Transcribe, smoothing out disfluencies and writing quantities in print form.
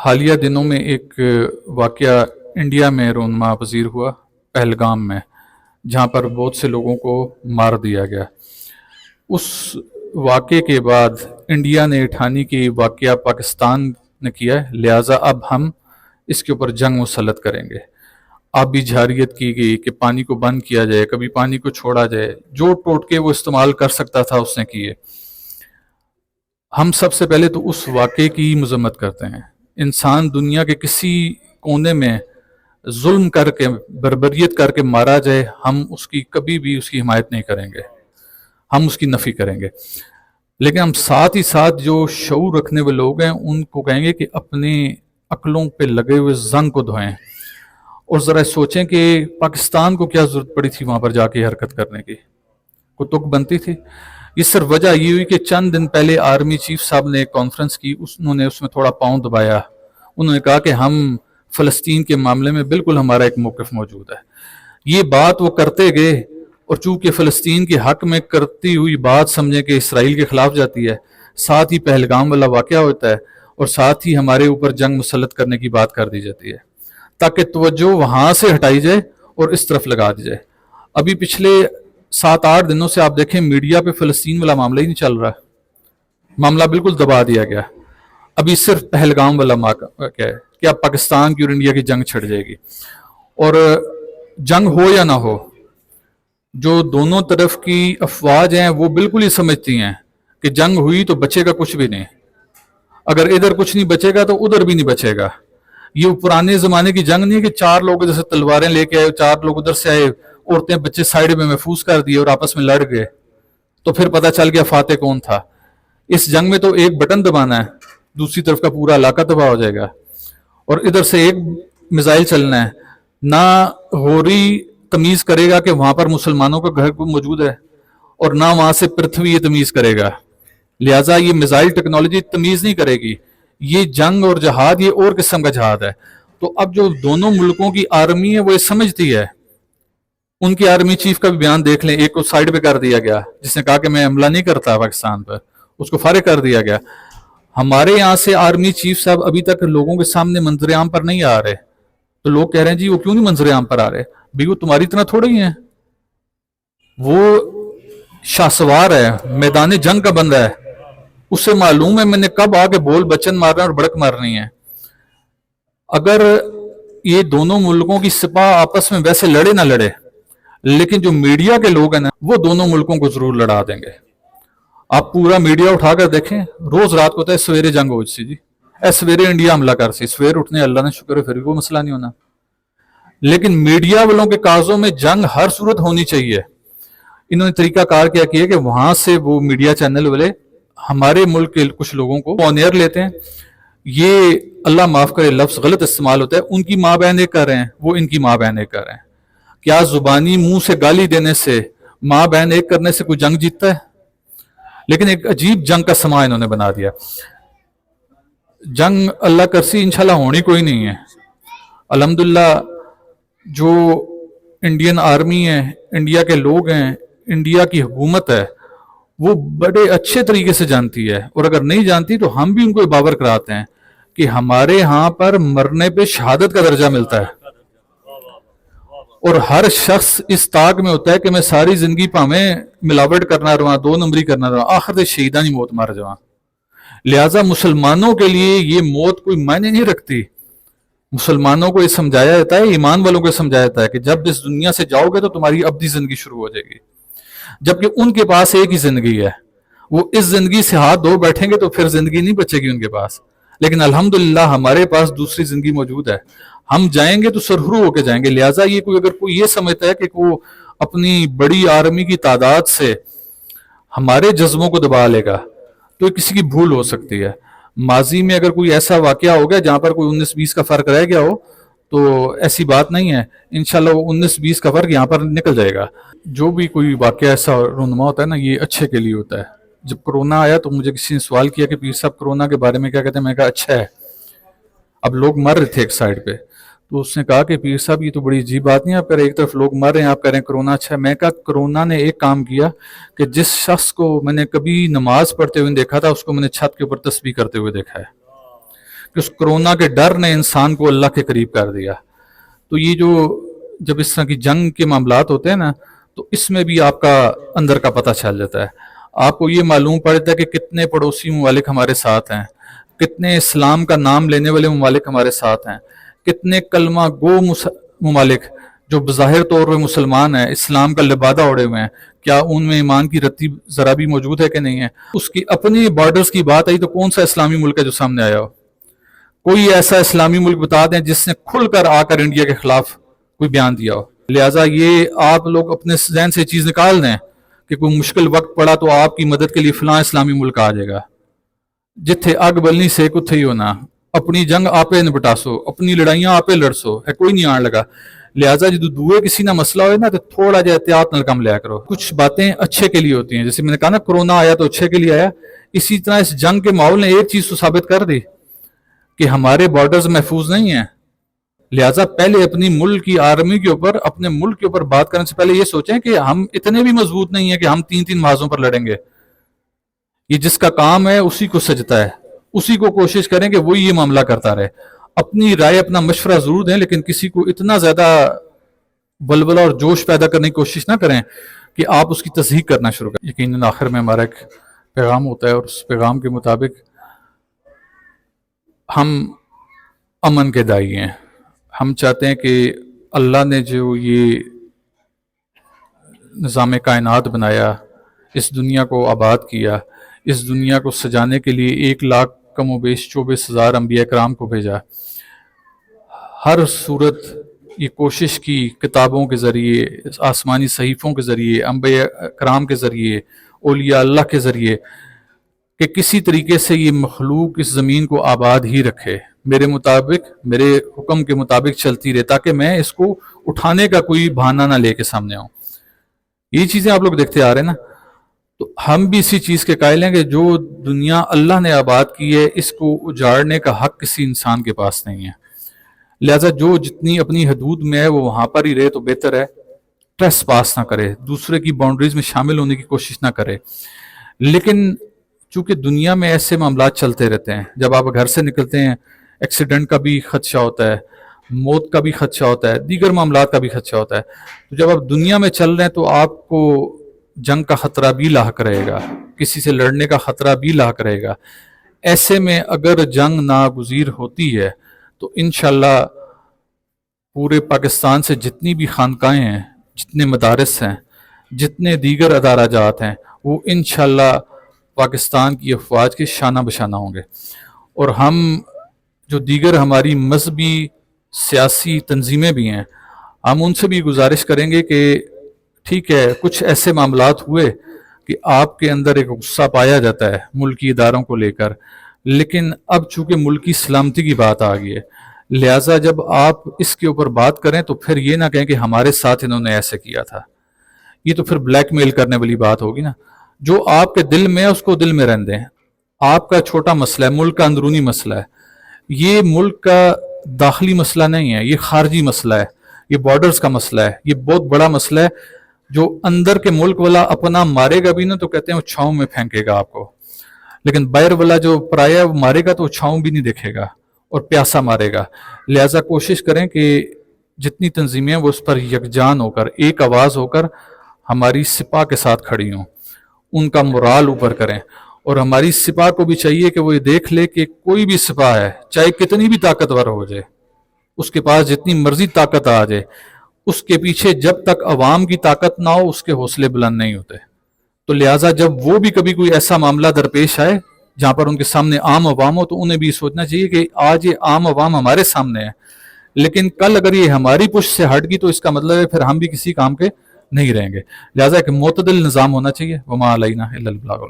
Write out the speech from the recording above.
حالیہ دنوں میں ایک واقعہ انڈیا میں رونما پذیر ہوا، پہلگام میں، جہاں پر بہت سے لوگوں کو مار دیا گیا۔ اس واقعے کے بعد انڈیا نے ٹھانی کہ واقعہ پاکستان نے کیا ہے، لہٰذا اب ہم اس کے اوپر جنگ مسلط کریں گے۔ آبی جارحیت کی گئی کہ پانی کو بند کیا جائے، کبھی پانی کو چھوڑا جائے، جو ٹوٹکے وہ استعمال کر سکتا تھا اس نے کیے۔ ہم سب سے پہلے تو اس واقعے کی مذمت کرتے ہیں۔ انسان دنیا کے کسی کونے میں ظلم کر کے، بربریت کر کے مارا جائے، ہم اس کی کبھی بھی اس کی حمایت نہیں کریں گے، ہم اس کی نفی کریں گے۔ لیکن ہم ساتھ ہی ساتھ جو شعور رکھنے والے لوگ ہیں ان کو کہیں گے کہ اپنی عقلوں پہ لگے ہوئے زنگ کو دھوئیں، اور ذرا سوچیں کہ پاکستان کو کیا ضرورت پڑی تھی وہاں پر جا کے حرکت کرنے کی، کوئی تک بنتی تھی؟ یہ صرف وجہ یہ ہوئی کہ چند دن پہلے آرمی چیف صاحب نے ایک کانفرنس کی، انہوں نے اس میں تھوڑا پاؤں دبایا، انہوں نے کہا کہ ہم فلسطین کے معاملے میں بالکل ہمارا ایک موقف موجود ہے۔ یہ بات وہ کرتے گئے، اور چونکہ فلسطین کے حق میں کرتی ہوئی بات سمجھیں کہ اسرائیل کے خلاف جاتی ہے، ساتھ ہی پہلگام والا واقعہ ہوتا ہے، اور ساتھ ہی ہمارے اوپر جنگ مسلط کرنے کی بات کر دی جاتی ہے، تاکہ توجہ وہاں سے ہٹائی جائے اور اس طرف لگا دی جائے۔ ابھی پچھلے 7-8 دنوں سے آپ دیکھیں میڈیا پہ فلسطین والا معاملہ ہی نہیں چل رہا، معاملہ بالکل دبا دیا گیا۔ ابھی صرف پہلگام والا کیا ہے کہ اب پاکستان کی اور انڈیا کی جنگ چھڑ جائے گی، اور جنگ ہو یا نہ ہو، جو دونوں طرف کی افواج ہیں وہ بالکل ہی سمجھتی ہیں کہ جنگ ہوئی تو بچے گا کچھ بھی نہیں، اگر ادھر کچھ نہیں بچے گا تو ادھر بھی نہیں بچے گا۔ یہ پرانے زمانے کی جنگ نہیں ہے کہ 4 لوگ جیسے تلواریں لے کے آئے، 4 لوگ ادھر سے آئے، عورتیں بچے سائیڈ میں محفوظ کر دیے اور آپس میں لڑ گئے، تو پھر پتہ چل گیا فاتح کون تھا۔ اس جنگ میں تو ایک بٹن دبانا ہے، دوسری طرف کا پورا علاقہ تباہ ہو جائے گا، اور ادھر سے ایک میزائل چلنا ہے، نہ ہوری تمیز کرے گا کہ وہاں پر مسلمانوں کا گھر موجود ہے، اور نہ وہاں سے پرتھوی یہ تمیز کرے گا۔ لہٰذا یہ میزائل ٹیکنالوجی تمیز نہیں کرے گی، یہ جنگ اور جہاد یہ اور قسم کا جہاد ہے۔ تو اب جو دونوں ملکوں کی آرمی ہے وہ یہ سمجھتی ہے، ان کی آرمی چیف کا بھی بیان دیکھ لیں، ایک کو سائیڈ پہ کر دیا گیا جس نے کہا کہ میں حملہ نہیں کرتا پاکستان پر، اس کو فارغ کر دیا گیا۔ ہمارے یہاں سے آرمی چیف صاحب ابھی تک لوگوں کے سامنے منظر عام پر نہیں آ رہے، تو لوگ کہہ رہے ہیں جی وہ کیوں نہیں منظر عام پر آ رہے؟ بھی وہ تمہاری طرح تھوڑے ہی ہیں، وہ شاہ سوار ہے، میدان جنگ کا بندہ ہے، اس سے معلوم ہے میں نے کب آ کے بول بچن مارنا اور بڑک مارنی ہے۔ اگر یہ دونوں ملکوں کی سپاہ آپس میں ویسے لڑے نہ لڑے، لیکن جو میڈیا کے لوگ ہیں نا وہ دونوں ملکوں کو ضرور لڑا دیں گے۔ آپ پورا میڈیا اٹھا کر دیکھیں، روز رات کو سویرے جنگ ہو سی جی، سویرے انڈیا حملہ کر سی، سویر اٹھنے اللہ نے شکر ہے پھر بھی کوئی مسئلہ نہیں ہونا۔ لیکن میڈیا والوں کے کازوں میں جنگ ہر صورت ہونی چاہیے۔ انہوں نے طریقہ کار کیا کیا کہ وہاں سے وہ میڈیا چینل والے ہمارے ملک کے کچھ لوگوں کو آن ایئر لیتے ہیں، یہ اللہ معاف کرے لفظ غلط استعمال ہوتا ہے، ان کی ماں بہن ایک کر رہے ہیں، وہ ان کی ماں بہن ایک کر رہے ہیں۔ کیا زبانی منہ سے گالی دینے سے، ماں بہن ایک کرنے سے کوئی جنگ جیتتا ہے؟ لیکن ایک عجیب جنگ کا سما انہوں نے بنا دیا۔ جنگ اللہ کرسی انشاءاللہ ہونی کوئی نہیں ہے۔ الحمدللہ جو انڈین آرمی ہے، انڈیا کے لوگ ہیں، انڈیا کی حکومت ہے، وہ بڑے اچھے طریقے سے جانتی ہے، اور اگر نہیں جانتی تو ہم بھی ان کو باور کراتے ہیں کہ ہمارے ہاں پر مرنے پہ شہادت کا درجہ ملتا ہے، اور ہر شخص اس طاق میں ہوتا ہے کہ میں ساری زندگی پاویں ملاوٹ کرنا رہا، 2 نمبری کرنا رہا، آخر سے شہیدانی موت مار جاواں۔ لہٰذا مسلمانوں کے لیے یہ موت کوئی معنی نہیں رکھتی۔ مسلمانوں کو یہ سمجھایا جاتا ہے، ایمان والوں کو یہ سمجھایا جاتا ہے کہ جب اس دنیا سے جاؤ گے تو تمہاری ابدی زندگی شروع ہو جائے گی، جبکہ ان کے پاس ایک ہی زندگی ہے، وہ اس زندگی سے ہاتھ دھو بیٹھیں گے تو پھر زندگی نہیں بچے گی ان کے پاس۔ لیکن الحمدللہ ہمارے پاس دوسری زندگی موجود ہے، ہم جائیں گے تو سرخرو ہو کے جائیں گے۔ لہٰذا یہ اگر کوئی یہ سمجھتا ہے کہ وہ اپنی بڑی آرمی کی تعداد سے ہمارے جذبوں کو دبا لے گا تو کسی کی بھول ہو سکتی ہے۔ ماضی میں اگر کوئی ایسا واقعہ ہو گیا جہاں پر کوئی 19-20 کا فرق رہ گیا ہو تو ایسی بات نہیں ہے، انشاءاللہ وہ 19-20 کا فرق یہاں پر نکل جائے گا۔ جو بھی کوئی واقعہ ایسا رونما ہوتا ہے نا، یہ اچھے کے لیے ہوتا ہے۔ جب کرونا آیا تو مجھے کسی نے سوال کیا کہ پیر صاحب کرونا کے بارے میں کیا کہتے ہیں، میں کہا اچھا ہے۔ اب لوگ مر رہے تھے ایک سائڈ پہ، تو اس نے کہا کہ پیر صاحب یہ تو بڑی عجیب بات نہیں ہے، آپ کہہ رہے ایک طرف لوگ مر رہے ہیں، آپ کہہ رہے ہیں کرونا اچھا ہے۔ میں کہا کرونا نے ایک کام کیا کہ جس شخص کو میں نے کبھی نماز پڑھتے ہوئے دیکھا تھا، اس کو میں نے چھت کے اوپر تسبیح کرتے ہوئے دیکھا ہے، کہ اس کرونا کے ڈر نے انسان کو اللہ کے قریب کر دیا. تو یہ جو جب اس طرح کی جنگ کے معاملات ہوتے ہیں نا تو اس میں بھی آپ کا اندر کا پتہ چل جاتا ہے. آپ کو یہ معلوم پڑتا ہے کہ کتنے پڑوسی ممالک ہمارے ساتھ ہیں, کتنے اسلام کا نام لینے والے ممالک ہمارے ساتھ ہیں, کتنے کلمہ گو ممالک جو بظاہر طور پہ مسلمان ہیں, اسلام کا لبادہ اوڑے ہوئے ہیں, کیا ان میں ایمان کی رتی ذرا بھی موجود ہے کہ نہیں ہے. اس کی اپنی بارڈرز کی بات آئی تو کون سا اسلامی ملک ہے جو سامنے آیا ہو؟ کوئی ایسا اسلامی ملک بتا دیں جس نے کھل کر آ کر انڈیا کے خلاف کوئی بیان دیا ہو. لہٰذا یہ آپ لوگ اپنے ذہن سے چیز نکال دیں کہ کوئی مشکل وقت پڑا تو آپ کی مدد کے لیے فلاں اسلامی ملک آ جائے گا. جتھے اگ بلنی سے کتھے ہی ہونا, اپنی جنگ آپے نپٹاسو, اپنی لڑائیاں آپے لڑسو, ہے کوئی نہیں آن لگا. لہٰذا جدو دوئے کسی نہ مسئلہ ہوئے نا تو تھوڑا جا احتیاط نال کم لیا کرو. کچھ باتیں اچھے کے لیے ہوتی ہیں, جیسے میں نے کہا نا کرونا آیا تو اچھے کے لیے آیا, اسی طرح اس جنگ کے ماحول نے ایک چیز تو ثابت کر دی کہ ہمارے بارڈرز محفوظ نہیں ہیں. لہٰذا پہلے اپنی ملک کی آرمی کے اوپر, اپنے ملک کے اوپر بات کرنے سے پہلے یہ سوچیں کہ ہم اتنے بھی مضبوط نہیں ہیں کہ ہم 3 محاذوں پر لڑیں گے. یہ جس کا کام ہے اسی کو سجتا ہے, اسی کو کوشش کریں کہ وہی یہ معاملہ کرتا رہے. اپنی رائے اپنا مشورہ ضرور دیں, لیکن کسی کو اتنا زیادہ بلبلہ اور جوش پیدا کرنے کی کوشش نہ کریں کہ آپ اس کی تصدیق کرنا شروع کریں. یقیناً آخر میں ہمارا ایک پیغام ہوتا ہے, اور اس پیغام کے مطابق ہم امن کے داعی ہیں. ہم چاہتے ہیں کہ اللہ نے جو یہ نظام کائنات بنایا, اس دنیا کو آباد کیا, اس دنیا کو سجانے کے لیے 1 لاکھ کم و بیش 24,000 انبیاء کرام کو بھیجا. ہر صورت یہ کوشش کی کتابوں کے ذریعے, آسمانی صحیفوں کے ذریعے, انبیاء کرام کے ذریعے, اولیاء اللہ کے ذریعے, کہ کسی طریقے سے یہ مخلوق اس زمین کو آباد ہی رکھے, میرے مطابق, میرے حکم کے مطابق چلتی رہے, تاکہ میں اس کو اٹھانے کا کوئی بہانہ نہ لے کے سامنے آؤں. یہ چیزیں آپ لوگ دیکھتے آ رہے ہیں نا, تو ہم بھی اسی چیز کے قائل ہیں کہ جو دنیا اللہ نے آباد کی ہے اس کو اجاڑنے کا حق کسی انسان کے پاس نہیں ہے. لہٰذا جو جتنی اپنی حدود میں ہے وہ وہاں پر ہی رہے تو بہتر ہے. ٹریس پاس نہ کرے, دوسرے کی باؤنڈریز میں شامل ہونے کی کوشش نہ کرے. لیکن چونکہ دنیا میں ایسے معاملات چلتے رہتے ہیں, جب آپ گھر سے نکلتے ہیں ایکسیڈنٹ کا بھی خدشہ ہوتا ہے, موت کا بھی خدشہ ہوتا ہے, دیگر معاملات کا بھی خدشہ ہوتا ہے. تو جب آپ دنیا میں چل رہے ہیں تو آپ کو جنگ کا خطرہ بھی لاحق رہے گا, کسی سے لڑنے کا خطرہ بھی لاحق رہے گا. ایسے میں اگر جنگ ناگزیر ہوتی ہے تو انشاءاللہ پورے پاکستان سے جتنی بھی خانقاہیں ہیں, جتنے مدارس ہیں, جتنے دیگر ادارہ جات ہیں, وہ انشاءاللہ پاکستان کی افواج کے شانہ بشانہ ہوں گے. اور ہم جو دیگر ہماری مذہبی سیاسی تنظیمیں بھی ہیں, ہم ان سے بھی گزارش کریں گے کہ ٹھیک ہے کچھ ایسے معاملات ہوئے کہ آپ کے اندر ایک غصہ پایا جاتا ہے ملکی اداروں کو لے کر, لیکن اب چونکہ ملکی سلامتی کی بات آ گئی ہے, لہٰذا جب آپ اس کے اوپر بات کریں تو پھر یہ نہ کہیں کہ ہمارے ساتھ انہوں نے ایسے کیا تھا. یہ تو پھر بلیک میل کرنے والی بات ہوگی نا. جو آپ کے دل میں ہے اس کو دل میں رہنے دیں. آپ کا چھوٹا مسئلہ ہے, ملک کا اندرونی مسئلہ ہے, یہ ملک کا داخلی مسئلہ نہیں ہے, یہ خارجی مسئلہ ہے, یہ بارڈرز کا مسئلہ ہے, یہ بہت بڑا مسئلہ ہے. جو اندر کے ملک والا اپنا مارے گا بھی نا تو کہتے ہیں وہ چھاؤں میں پھینکے گا آپ کو, لیکن باہر والا جو پرایا ہے وہ مارے گا تو وہ چھاؤں بھی نہیں دیکھے گا اور پیاسا مارے گا. لہٰذا کوشش کریں کہ جتنی تنظیمیں ہیں وہ اس پر یکجان ہو کر, ایک آواز ہو کر ہماری سپاہ کے ساتھ کھڑی ہوں, ان کا مورال اوپر کریں. اور ہماری سپاہ کو بھی چاہیے کہ وہ یہ دیکھ لے کہ کوئی بھی سپاہ ہے, چاہے کتنی بھی طاقتور ہو جائے, اس کے پاس جتنی مرضی طاقت آ جائے, اس کے پیچھے جب تک عوام کی طاقت نہ ہو اس کے حوصلے بلند نہیں ہوتے. تو لہٰذا جب وہ بھی کبھی کوئی ایسا معاملہ درپیش آئے جہاں پر ان کے سامنے عام عوام ہو تو انہیں بھی سوچنا چاہیے کہ آج یہ عام عوام ہمارے سامنے ہے, لیکن کل اگر یہ ہماری پشت سے ہٹ گئی تو اس کا مطلب ہے پھر ہم بھی کسی کام کے نہیں رہیں گے. لہٰذا ایک معتدل نظام ہونا چاہیے. وما علینا الا البلاغ.